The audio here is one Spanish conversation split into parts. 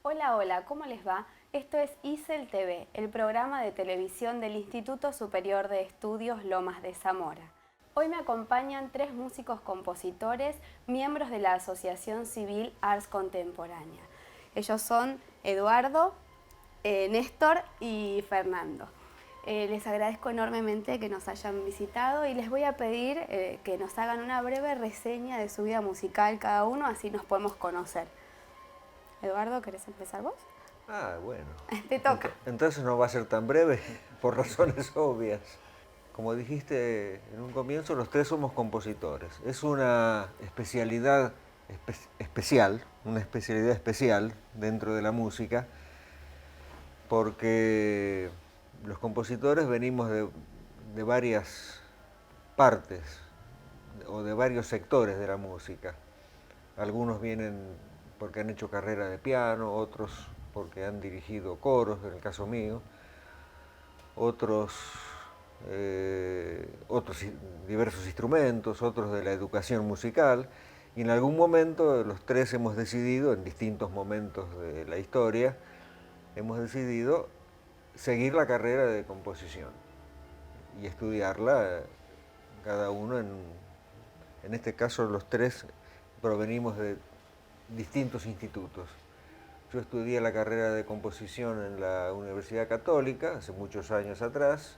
Hola, hola, ¿cómo les va? Esto es ISEL TV, el programa de televisión del Instituto Superior de Estudios Lomas de Zamora. Hoy me acompañan tres músicos compositores, miembros de la Asociación Civil Ars Contemporánea. Ellos son Eduardo, Néstor y Fernando. Les agradezco enormemente que nos hayan visitado y les voy a pedir que nos hagan una breve reseña de su vida musical cada uno, así nos podemos conocer. Eduardo, ¿querés empezar vos? Bueno. Te toca. Entonces no va a ser tan breve, por razones obvias. Como dijiste en un comienzo, los tres somos compositores. Es una especialidad una especialidad especial dentro de la música, porque los compositores venimos de varias partes o de varios sectores de la música. Algunos vienen porque han hecho carrera de piano, otros porque han dirigido coros, en el caso mío, otros diversos instrumentos, otros de la educación musical, y en algún momento los tres hemos decidido, en distintos momentos de la historia, hemos decidido seguir la carrera de composición y estudiarla cada uno en este caso los tres provenimos de distintos institutos. Yo estudié la carrera de composición en la Universidad Católica hace muchos años atrás.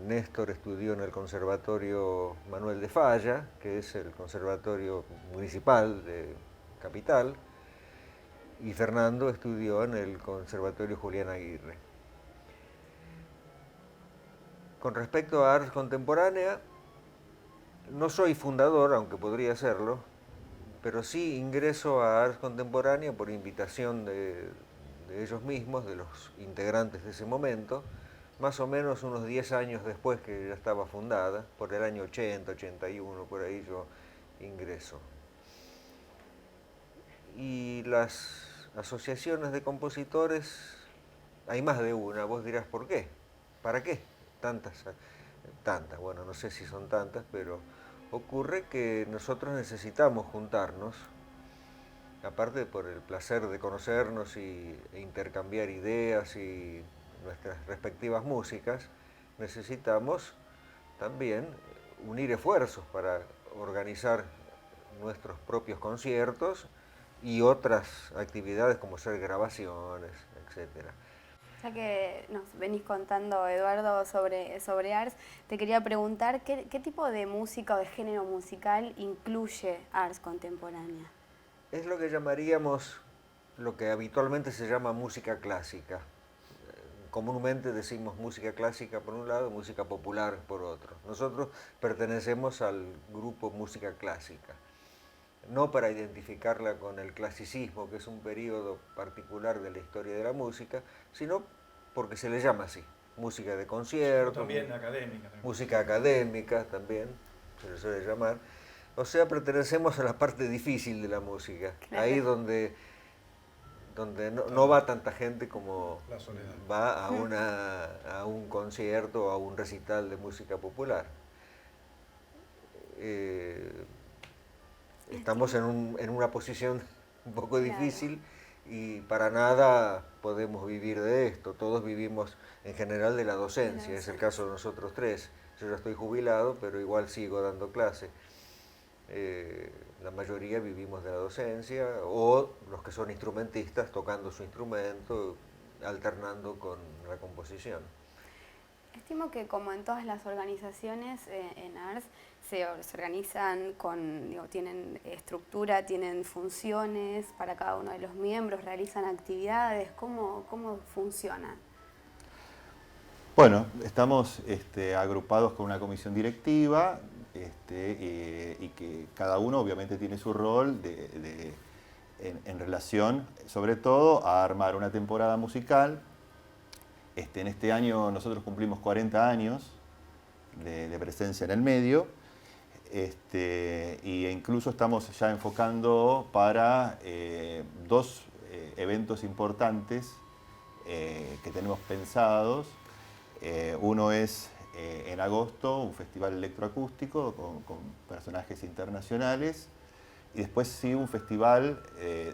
Néstor estudió en el Conservatorio Manuel de Falla, que es el conservatorio municipal de Capital, y Fernando estudió en el Conservatorio Julián Aguirre. Con respecto a Ars Contemporánea, no soy fundador, aunque podría serlo, pero sí ingreso a Ars Contemporánea por invitación de ellos mismos, de los integrantes de ese momento, más o menos unos 10 años después que ya estaba fundada, por el año 80, 81, por ahí yo ingreso. Y las asociaciones de compositores, hay más de una, vos dirás, ¿por qué? ¿Para qué? Tantas, bueno, no sé si son tantas, pero ocurre que nosotros necesitamos juntarnos, aparte por el placer de conocernos e intercambiar ideas y nuestras respectivas músicas, necesitamos también unir esfuerzos para organizar nuestros propios conciertos y otras actividades como ser grabaciones, etcétera. Ya que nos venís contando, Eduardo, sobre Ars, te quería preguntar ¿qué tipo de música o de género musical incluye Ars Contemporánea? Es lo que llamaríamos, lo que habitualmente se llama música clásica. Comúnmente decimos música clásica por un lado, música popular por otro. Nosotros pertenecemos al grupo música clásica, no para identificarla con el clasicismo, que es un periodo particular de la historia de la música, sino porque se le llama así, música de concierto, también académica. música académica también, se le suele llamar. O sea, pertenecemos a la parte difícil de la música, Claro. ahí donde no va tanta gente como va a un concierto o a un recital de música popular. Estamos en una posición un poco difícil y para nada podemos vivir de esto. Todos vivimos en general de la docencia, es el caso de nosotros tres. Yo ya estoy jubilado, pero igual sigo dando clase. La mayoría vivimos de la docencia o los que son instrumentistas tocando su instrumento, alternando con la composición. Estimo que como en todas las organizaciones en ARS se organizan con, digo, tienen estructura, tienen funciones para cada uno de los miembros, realizan actividades, ¿cómo funciona? Bueno, estamos agrupados con una comisión directiva y que cada uno obviamente tiene su rol en relación, sobre todo, a armar una temporada musical. En este año nosotros cumplimos 40 años de presencia en el medio e incluso estamos ya enfocando para dos eventos importantes que tenemos pensados. Uno es en agosto, un festival electroacústico con personajes internacionales. Y después sí un festival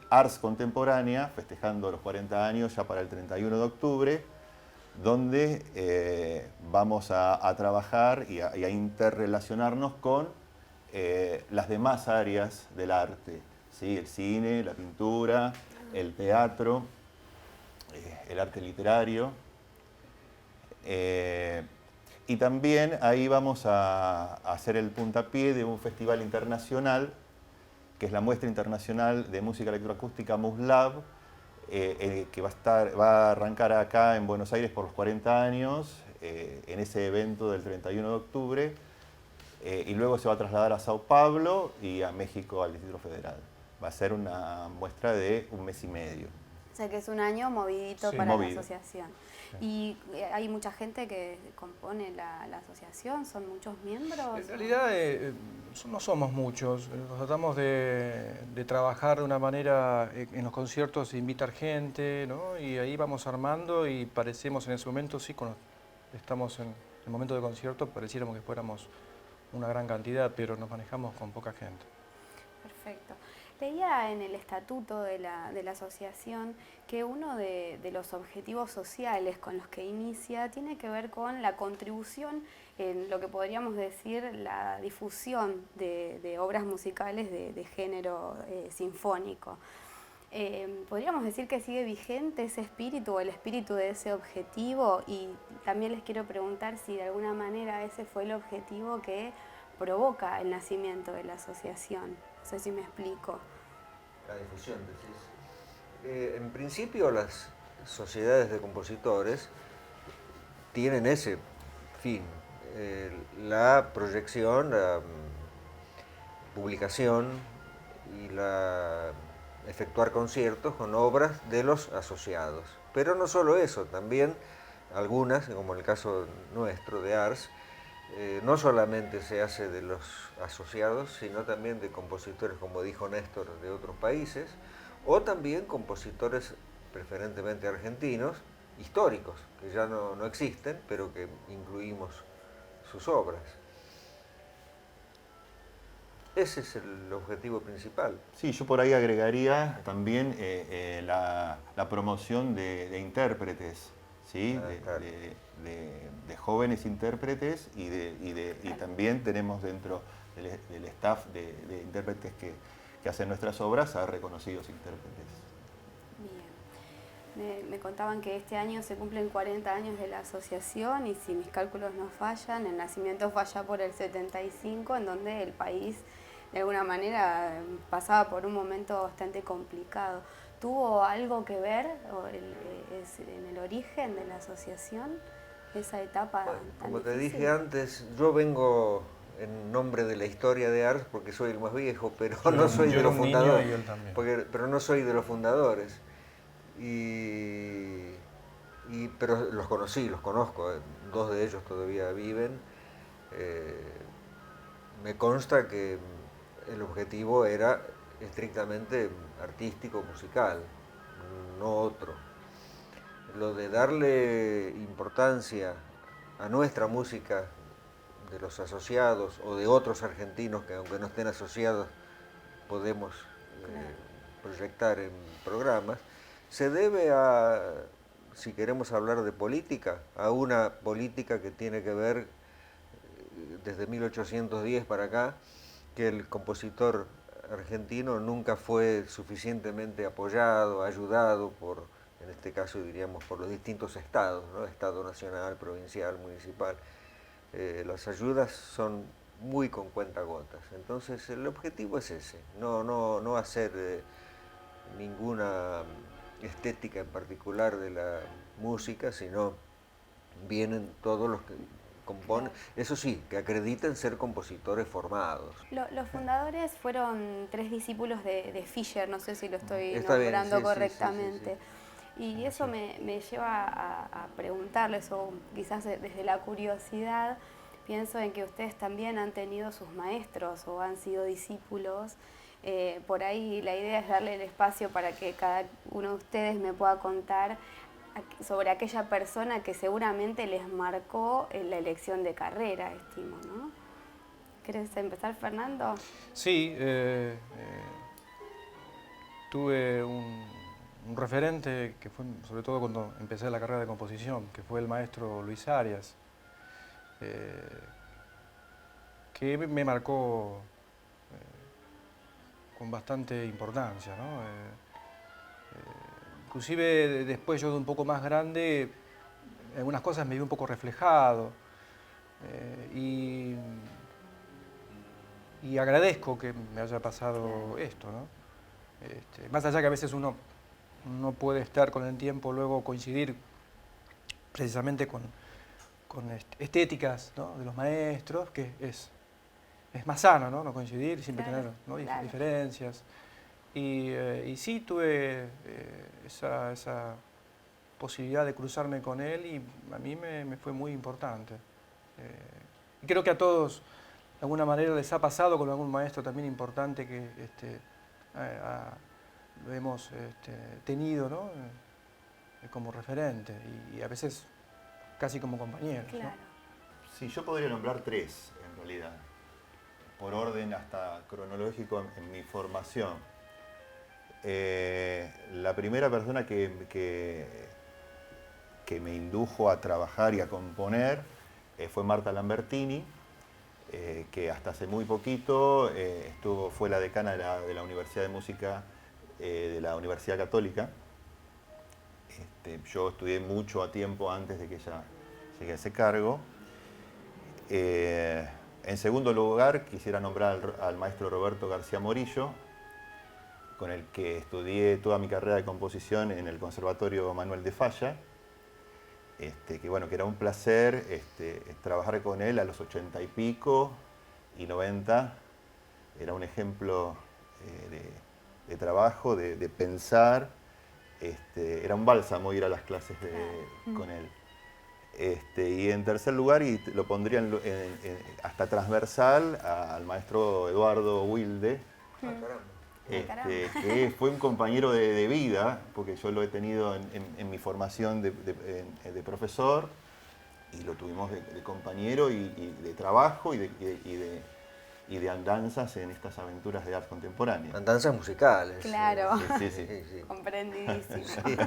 Ars Contemporánea, festejando los 40 años ya para el 31 de octubre, donde vamos a trabajar y a interrelacionarnos con las demás áreas del arte, ¿sí? El cine, la pintura, el teatro, el arte literario. Y también ahí vamos a hacer el puntapié de un festival internacional, que es la Muestra Internacional de Música Electroacústica MUSLAB, que va a arrancar acá en Buenos Aires por los 40 años, en ese evento del 31 de octubre, y luego se va a trasladar a Sao Paulo y a México, al Distrito Federal. Va a ser una muestra de un mes y medio. O sea que es un año movidito Sí, para movido. la asociación. ¿Y hay mucha gente que compone la asociación? ¿Son muchos miembros? En realidad no somos muchos. Nos tratamos de trabajar de una manera, en los conciertos invitar gente, ¿no? Y ahí vamos armando y parecemos en ese momento, sí, cuando estamos en el momento de concierto, pareciéramos que fuéramos una gran cantidad, pero nos manejamos con poca gente. Perfecto. Leía en el estatuto de la asociación que uno de los objetivos sociales con los que inicia tiene que ver con la contribución en lo que podríamos decir la difusión de obras musicales de género sinfónico. ¿Podríamos decir que sigue vigente ese espíritu o el espíritu de ese objetivo? Y también les quiero preguntar si de alguna manera ese fue el objetivo que provoca el nacimiento de la asociación. No sé si me explico. La difusión, decís. En principio las sociedades de compositores tienen ese fin, la proyección, la publicación y la efectuar conciertos con obras de los asociados. Pero no solo eso, también algunas, como en el caso nuestro de ARS, no solamente se hace de los asociados, sino también de compositores, como dijo Néstor, de otros países, o también compositores preferentemente argentinos, históricos, que ya no existen, pero que incluimos sus obras. Ese es el objetivo principal. Sí, yo por ahí agregaría también la promoción de intérpretes, ¿sí? Claro. De jóvenes intérpretes y también tenemos dentro del staff de intérpretes que hacen nuestras obras a reconocidos intérpretes. Bien. Me contaban que este año se cumplen 40 años de la asociación y si mis cálculos no fallan, el nacimiento fue allá por el 75, en donde el país de alguna manera pasaba por un momento bastante complicado. ¿Tuvo algo que ver en el origen de la asociación, esa etapa Bueno, tan como te difícil? dije antes, yo vengo en nombre de la historia de ARS porque soy el más viejo, pero no soy de los fundadores. Y él también. Pero no soy de los fundadores. Pero los conocí, los conozco, dos de ellos todavía viven. Me consta que el objetivo era estrictamente artístico, musical, no otro. Lo de darle importancia a nuestra música de los asociados o de otros argentinos que aunque no estén asociados podemos proyectar en programas, se debe a, si queremos hablar de política, a una política que tiene que ver desde 1810 para acá, que el compositor argentino nunca fue suficientemente apoyado, ayudado por en este caso diríamos por los distintos estados, ¿no? Estado nacional, provincial, municipal. Las ayudas son muy con cuentagotas. Entonces el objetivo es ese, no hacer ninguna estética en particular de la música, sino vienen todos los que componen, eso sí, que acrediten ser compositores formados. Los fundadores fueron 3 discípulos de Fischer, no sé si lo estoy Está bien, nombrando sí, correctamente. sí. Y eso me lleva a preguntarles, o quizás desde la curiosidad, pienso en que ustedes también han tenido sus maestros o han sido discípulos. Por ahí la idea es darle el espacio para que cada uno de ustedes me pueda contar sobre aquella persona que seguramente les marcó en la elección de carrera, estimo, ¿no? ¿Querés empezar, Fernando? Sí, tuve un referente que fue, sobre todo cuando empecé la carrera de composición, que fue el maestro Luis Arias, que me marcó con bastante importancia, ¿no? Inclusive después yo de un poco más grande, algunas cosas me vi un poco reflejado y agradezco que me haya pasado esto, ¿no? Más allá que a veces uno no puede estar con el tiempo, luego coincidir precisamente con estéticas, ¿no?, de los maestros, que es más sano, ¿no?, no coincidir, siempre tener, ¿no?, diferencias. Y sí tuve esa posibilidad de cruzarme con él y a mí me fue muy importante. Y creo que a todos, de alguna manera, les ha pasado con algún maestro también importante que lo hemos tenido, ¿no?, como referente y a veces casi como compañeros. Claro. ¿No? Sí, yo podría nombrar 3 en realidad, por orden hasta cronológico en mi formación. La primera persona que me indujo a trabajar y a componer fue Marta Lambertini, que hasta hace muy poquito fue la decana de la Universidad de Música de la Universidad Católica. Yo estudié mucho a tiempo antes de que ella llegue a ese cargo. En segundo lugar, quisiera nombrar al maestro Roberto García Morillo, con el que estudié toda mi carrera de composición en el Conservatorio Manuel de Falla, que bueno, que era un placer trabajar con él a los 80 y pico y 90. Era un ejemplo de trabajo, de pensar. Era un bálsamo ir a las clases con él. Y en tercer lugar, y lo pondría hasta transversal, al maestro Eduardo Wilde, que fue un compañero de vida, porque yo lo he tenido en mi formación de profesor, y lo tuvimos de compañero y de trabajo y de andanzas en estas aventuras de arte contemporánea. Andanzas musicales. Claro, Sí. comprendidísimo. Sí.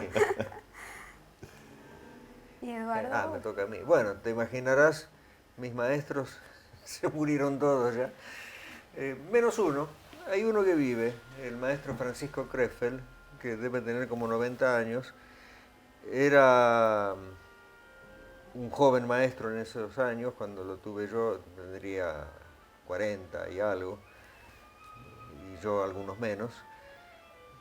¿Y Eduardo? Me toca a mí. Bueno, te imaginarás, mis maestros se murieron todos ya, menos uno. Hay uno que vive, el maestro Francisco Krefeld, que debe tener como 90 años. Era un joven maestro en esos años, cuando lo tuve yo tendría 40 y algo, y yo algunos menos.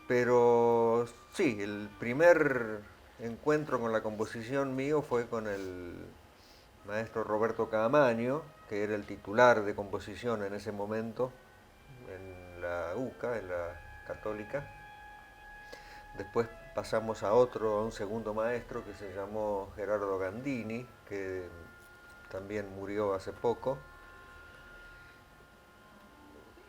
Pero sí, el primer encuentro con la composición mío fue con el maestro Roberto Caamaño, que era el titular de composición en ese momento, en la UCA, en la Católica. Después pasamos a un segundo maestro que se llamó Gerardo Gandini, que también murió hace poco.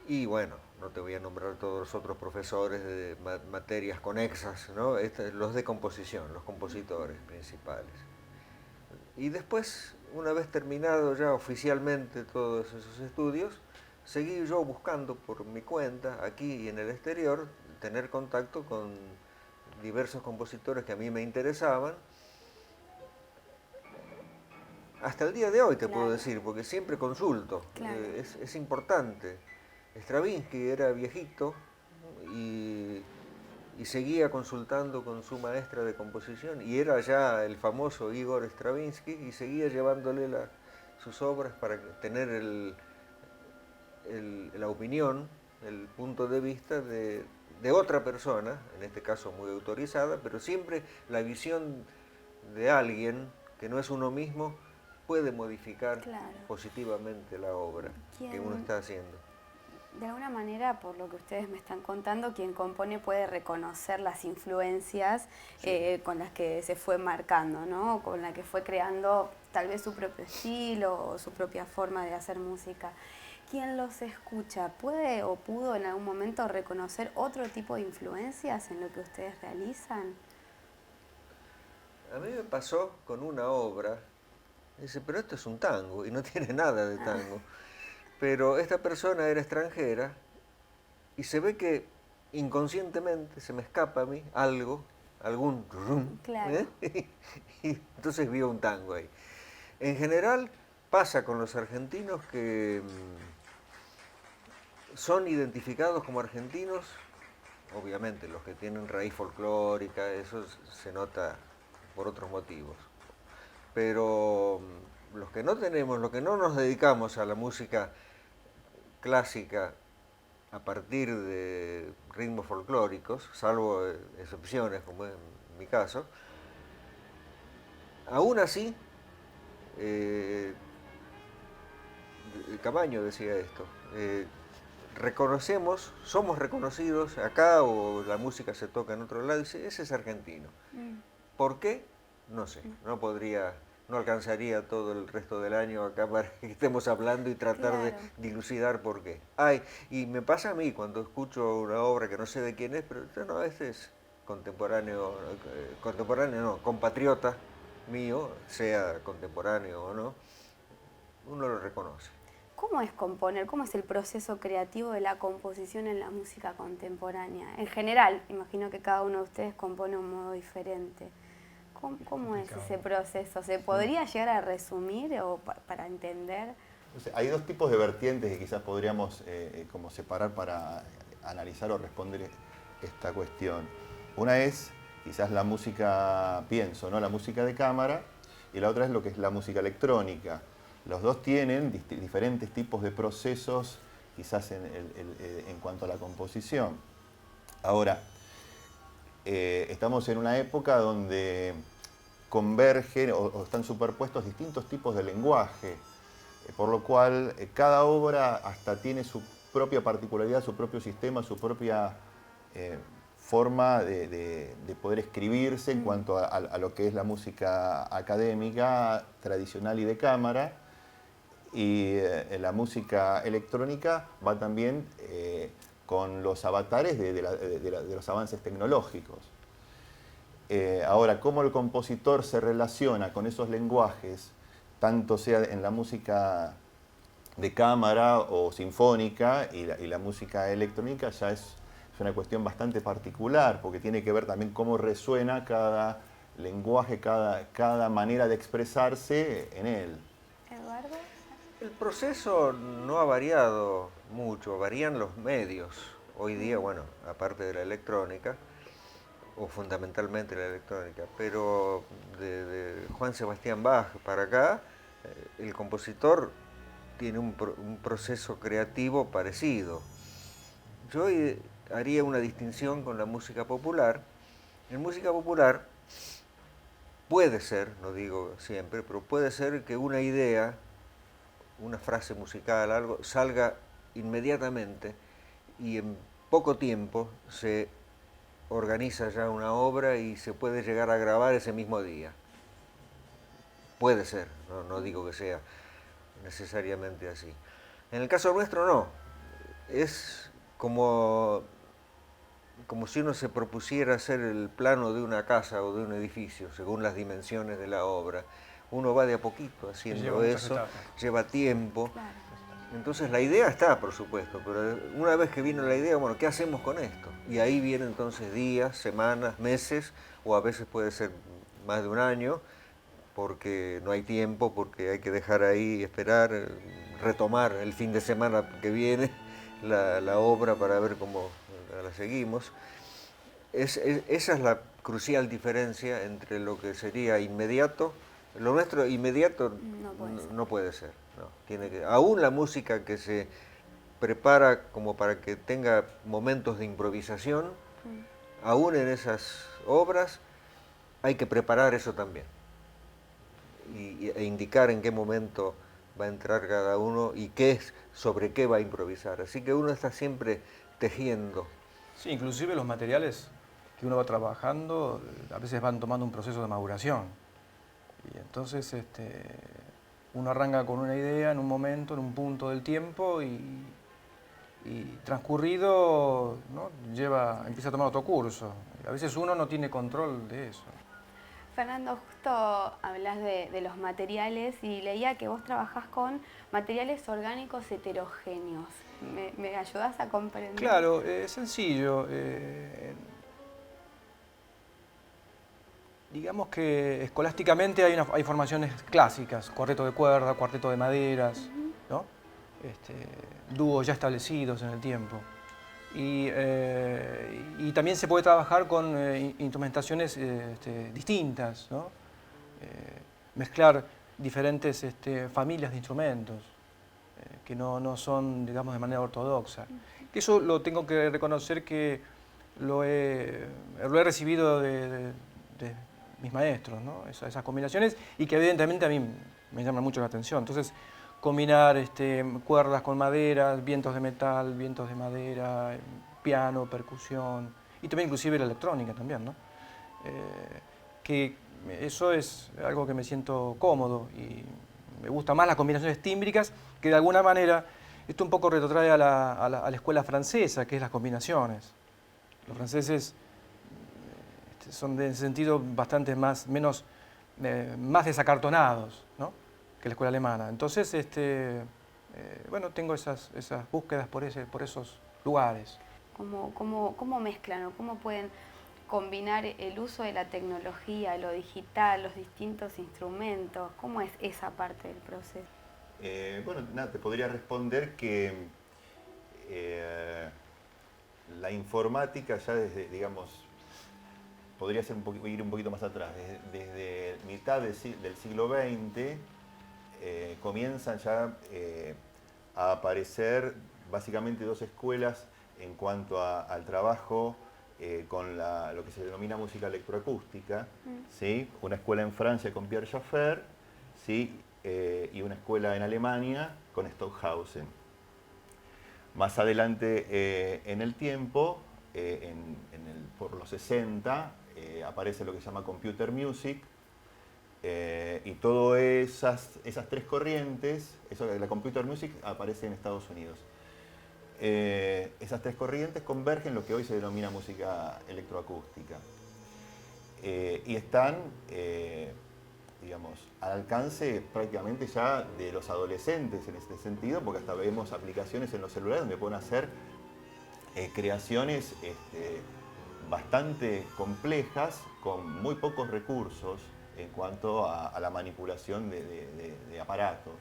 Y bueno, no te voy a nombrar todos los otros profesores de materias conexas, ¿no? Los de composición, los compositores principales. Y después, una vez terminado ya oficialmente todos esos estudios, seguí yo buscando por mi cuenta, aquí y en el exterior, tener contacto con diversos compositores que a mí me interesaban. Hasta el día de hoy te puedo decir, porque siempre consulto, es importante. Stravinsky era viejito y y seguía consultando con su maestra de composición, y era ya el famoso Igor Stravinsky, y seguía llevándole sus obras para tener la opinión, el punto de vista de otra persona, en este caso muy autorizada, pero siempre la visión de alguien que no es uno mismo puede modificar Claro. positivamente la obra que uno está haciendo. De alguna manera, por lo que ustedes me están contando, quien compone puede reconocer las influencias con las que se fue marcando, ¿no? Con la que fue creando tal vez su propio estilo o su propia forma de hacer música. Quien los escucha, ¿puede o pudo en algún momento reconocer otro tipo de influencias en lo que ustedes realizan? A mí me pasó con una obra, dice, pero esto es un tango y no tiene nada de tango. Pero esta persona era extranjera y se ve que inconscientemente se me escapa a mí algo, algún rum, Claro. y entonces vio un tango ahí. En general pasa con los argentinos que son identificados como argentinos, obviamente los que tienen raíz folclórica, eso se nota por otros motivos. Pero los que no tenemos, los que no nos dedicamos a la música clásica a partir de ritmos folclóricos, salvo excepciones como en mi caso, aún así, Camaño decía esto, reconocemos, somos reconocidos acá o la música se toca en otro lado y dice, ese es argentino. ¿Por qué? No sé, no alcanzaría todo el resto del año acá para que estemos hablando y tratar de dilucidar por qué. Ay, y me pasa a mí cuando escucho una obra que no sé de quién es, pero no, este es contemporáneo no, compatriota mío, sea contemporáneo o no, uno lo reconoce. ¿Cómo es componer? ¿Cómo es el proceso creativo de la composición en la música contemporánea? En general, imagino que cada uno de ustedes compone de un modo diferente. ¿Cómo es ese proceso? ¿Se podría llegar a resumir o para entender? O sea, hay dos tipos de vertientes que quizás podríamos como separar para analizar o responder esta cuestión. Una es quizás la música, pienso, ¿no? La música de cámara, y la otra es lo que es la música electrónica. Los dos tienen diferentes tipos de procesos, quizás en cuanto a la composición. Ahora, estamos en una época donde convergen o están superpuestos distintos tipos de lenguaje, por lo cual cada obra hasta tiene su propia particularidad, su propio sistema, su propia forma de poder escribirse en cuanto a lo que es la música académica, tradicional y de cámara. Y la música electrónica va también con los avatares de los avances tecnológicos. Ahora, cómo el compositor se relaciona con esos lenguajes, tanto sea en la música de cámara o sinfónica y la música electrónica, ya es una cuestión bastante particular, porque tiene que ver también cómo resuena cada lenguaje, cada manera de expresarse en él. ¿Eduardo? El proceso no ha variado mucho, varían los medios. Hoy día, bueno, aparte de la electrónica, o fundamentalmente la electrónica, pero de Juan Sebastián Bach para acá, el compositor tiene un proceso creativo parecido. Yo haría una distinción con la música popular. En música popular puede ser, no digo siempre, pero puede ser que una idea, una frase musical, algo, salga inmediatamente y en poco tiempo se organiza ya una obra y se puede llegar a grabar ese mismo día. Puede ser, no digo que sea necesariamente así. En el caso nuestro no, es como si uno se propusiera hacer el plano de una casa o de un edificio según las dimensiones de la obra. Uno va de a poquito haciendo eso, lleva tiempo. Claro. Entonces la idea está, por supuesto, pero una vez que vino la idea, bueno, ¿qué hacemos con esto? Y ahí vienen entonces días, semanas, meses, o a veces puede ser más de un año, porque no hay tiempo, porque hay que dejar ahí, esperar, retomar el fin de semana que viene la obra para ver cómo la seguimos. esa es la crucial diferencia entre lo que sería inmediato. Lo nuestro inmediato no puede ser. No. Aún la música que se prepara como para que tenga momentos de improvisación, aún en esas obras hay que preparar eso también e indicar en qué momento va a entrar cada uno y sobre qué va a improvisar. Así que uno está siempre tejiendo. Sí, inclusive los materiales que uno va trabajando a veces van tomando un proceso de maduración. Y entonces uno arranca con una idea en un momento, en un punto del tiempo y transcurrido, ¿no? Empieza a tomar otro curso. A veces uno no tiene control de eso. Fernando, justo hablas de los materiales y leía que vos trabajás con materiales orgánicos heterogéneos. ¿Me ayudás a comprender? Claro, es sencillo. Digamos que escolásticamente hay formaciones clásicas, cuarteto de cuerda, cuarteto de maderas, ¿no? Dúos ya establecidos en el tiempo. Y también se puede trabajar con instrumentaciones distintas, ¿no? Mezclar diferentes familias de instrumentos que no son, digamos, de manera ortodoxa. Eso lo tengo que reconocer que lo he recibido de mis maestros, ¿no? Esas combinaciones, y que evidentemente a mí me llaman mucho la atención. Entonces, combinar cuerdas con maderas, vientos de metal, vientos de madera, piano, percusión, y también inclusive la electrónica también, ¿no? Que eso es algo que me siento cómodo y me gusta más las combinaciones tímbricas, que de alguna manera esto un poco retrotrae a la escuela francesa, que es las combinaciones. Los franceses son en ese sentido bastante más desacartonados, ¿no?, que la escuela alemana. Entonces, bueno, tengo esas búsquedas por esos lugares. ¿Cómo mezclan o cómo pueden combinar el uso de la tecnología, lo digital, los distintos instrumentos? ¿Cómo es esa parte del proceso? Bueno, nada, te podría responder que la informática ya desde, digamos, podría ser ir un poquito más atrás, desde mitad del siglo XX comienzan ya a aparecer básicamente dos escuelas en cuanto al trabajo con lo que se denomina música electroacústica, ¿sí? Una escuela en Francia con Pierre Schaeffer, ¿sí? Y una escuela en Alemania con Stockhausen. Más adelante en el tiempo, por los 60, aparece lo que se llama computer music, y todas esas tres corrientes, la computer music aparece en Estados Unidos. Esas tres corrientes convergen en lo que hoy se denomina música electroacústica. Y están, digamos, al alcance prácticamente ya de los adolescentes en este sentido, porque hasta vemos aplicaciones en los celulares donde pueden hacer creaciones bastante complejas con muy pocos recursos en cuanto a la manipulación de aparatos.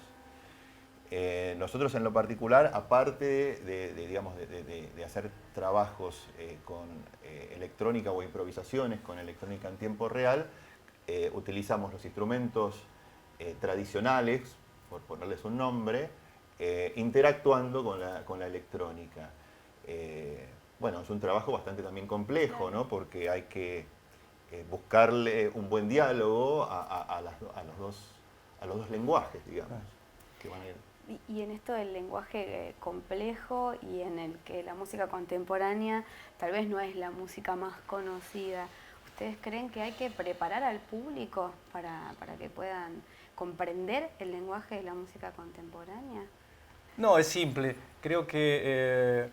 Nosotros en lo particular, aparte de hacer trabajos con electrónica o improvisaciones con electrónica en tiempo real, utilizamos los instrumentos tradicionales, por ponerles un nombre, interactuando con la electrónica. Bueno, es un trabajo bastante también complejo, ¿no? Porque hay que buscarle un buen diálogo a los dos lenguajes, digamos, que van a ir. Y en esto del lenguaje complejo y en el que la música contemporánea tal vez no es la música más conocida, ¿ustedes creen que hay que preparar al público para que puedan comprender el lenguaje de la música contemporánea? No, es simple. Creo que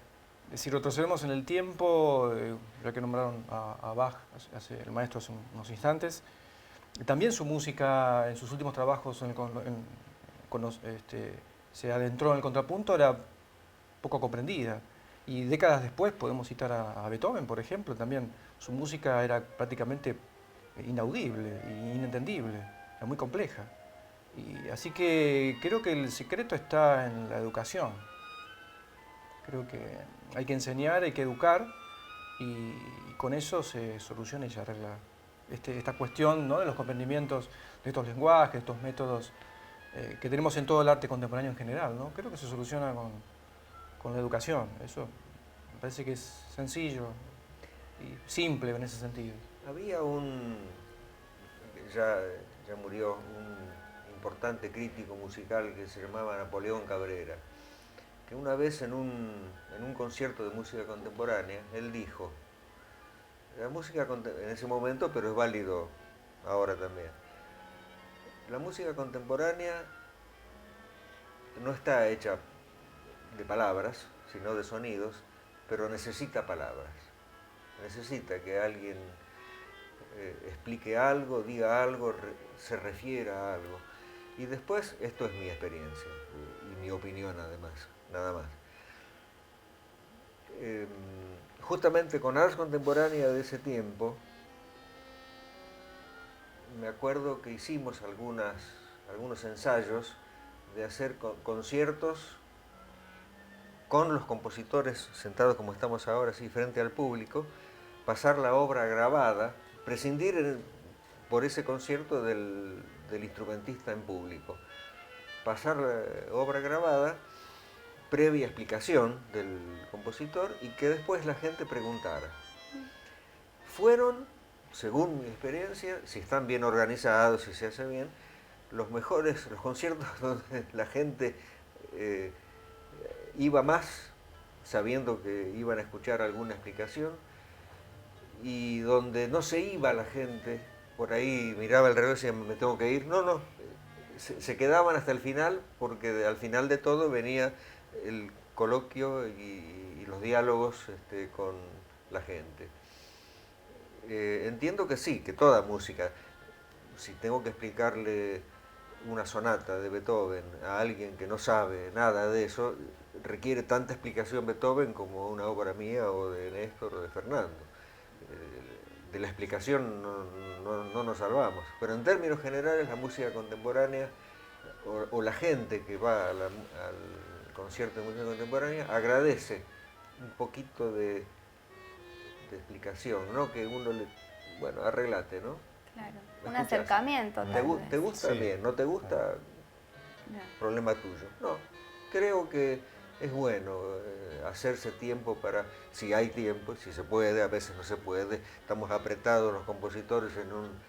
si retrocedemos en el tiempo, ya que nombraron a Bach, el maestro hace unos instantes, también su música en sus últimos trabajos se adentró en el contrapunto, era poco comprendida. Y décadas después podemos citar a Beethoven, por ejemplo, también su música era prácticamente inaudible e inentendible, era muy compleja. Y así que creo que el secreto está en la educación. Creo que hay que enseñar, hay que educar, y con eso se soluciona y se arregla esta cuestión, ¿no?, de los comprendimientos de estos lenguajes, estos métodos que tenemos en todo el arte contemporáneo en general, ¿no? Creo que se soluciona con la educación. Eso me parece que es sencillo y simple en ese sentido. Había ya murió, un importante crítico musical que se llamaba Napoleón Cabrera, que una vez en un concierto de música contemporánea, él dijo, la música en ese momento, pero es válido ahora también, la música contemporánea no está hecha de palabras, sino de sonidos, pero necesita palabras. Necesita que alguien explique algo, diga algo, se refiera a algo. Y después, esto es mi experiencia y mi opinión además, nada más. Justamente con Ars Contemporánea de ese tiempo, me acuerdo que hicimos algunos ensayos de hacer conciertos con los compositores sentados como estamos ahora, así frente al público, pasar la obra grabada, prescindir por ese concierto del instrumentista en público, pasar la obra grabada, previa explicación del compositor y que después la gente preguntara. Fueron, según mi experiencia, si están bien organizados, si se hace bien, los conciertos donde la gente iba más sabiendo que iban a escuchar alguna explicación y donde no se iba la gente, por ahí miraba el reloj y decía, me tengo que ir. No, se quedaban hasta el final porque al final de todo venía el coloquio y los diálogos con la gente. Entiendo que sí, que toda música, si tengo que explicarle una sonata de Beethoven a alguien que no sabe nada de eso, requiere tanta explicación Beethoven como una obra mía o de Néstor o de Fernando. De la explicación no nos salvamos, pero en términos generales la música contemporánea o la gente que va al concierto de música contemporánea agradece un poquito de explicación, ¿no? Que uno bueno, arreglate, ¿no? Claro, un acercamiento. ¿Te gusta? Sí. Bien, ¿no te gusta? No. Problema tuyo. No, creo que es bueno hacerse tiempo para, si hay tiempo, si se puede, a veces no se puede, estamos apretados los compositores,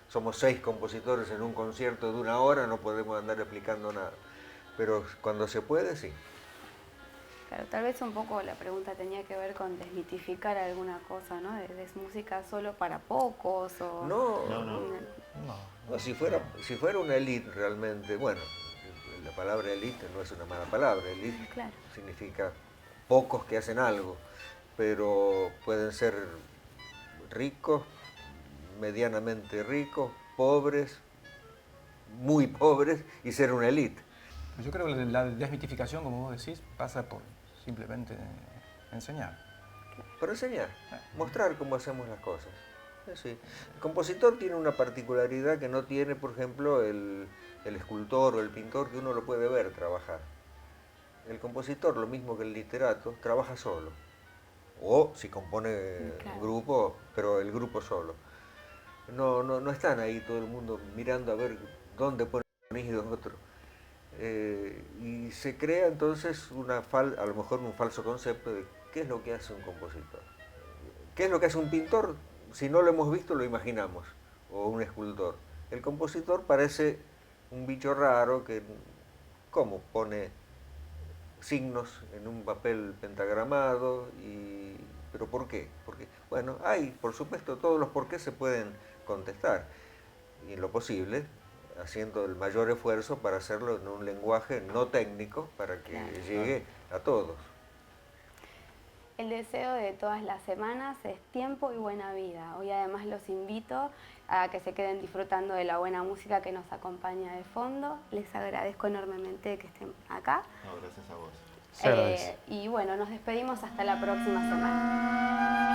somos 6 compositores en un concierto de 1 hora, no podemos andar explicando nada, pero cuando se puede, sí. Claro, tal vez un poco la pregunta tenía que ver con desmitificar alguna cosa, ¿no? ¿Es música solo para pocos? O no, si fuera una élite realmente, bueno, la palabra élite no es una mala palabra, élite claro. Significa pocos que hacen algo, pero pueden ser ricos, medianamente ricos, pobres, muy pobres y ser una élite. Yo creo que la desmitificación, como vos decís, pasa por simplemente enseñar. Por enseñar, mostrar cómo hacemos las cosas. Sí. El compositor tiene una particularidad que no tiene, por ejemplo, el escultor o el pintor, que uno lo puede ver trabajar. El compositor, lo mismo que el literato, trabaja solo. O si compone un grupo, pero el grupo solo. No están ahí todo el mundo mirando a ver dónde pone sonido otro. Y se crea entonces a lo mejor un falso concepto de qué es lo que hace un compositor. ¿Qué es lo que hace un pintor? Si no lo hemos visto, lo imaginamos, o un escultor. El compositor parece un bicho raro que, ¿cómo? Pone signos en un papel pentagramado, ¿pero por qué? Porque, bueno, por supuesto, todos los por qué se pueden contestar, y en lo posible, haciendo el mayor esfuerzo para hacerlo en un lenguaje no técnico, para que llegue a todos. El deseo de todas las semanas es tiempo y buena vida. Hoy además los invito a que se queden disfrutando de la buena música que nos acompaña de fondo. Les agradezco enormemente que estén acá. No, gracias a vos. Y bueno, nos despedimos hasta la próxima semana.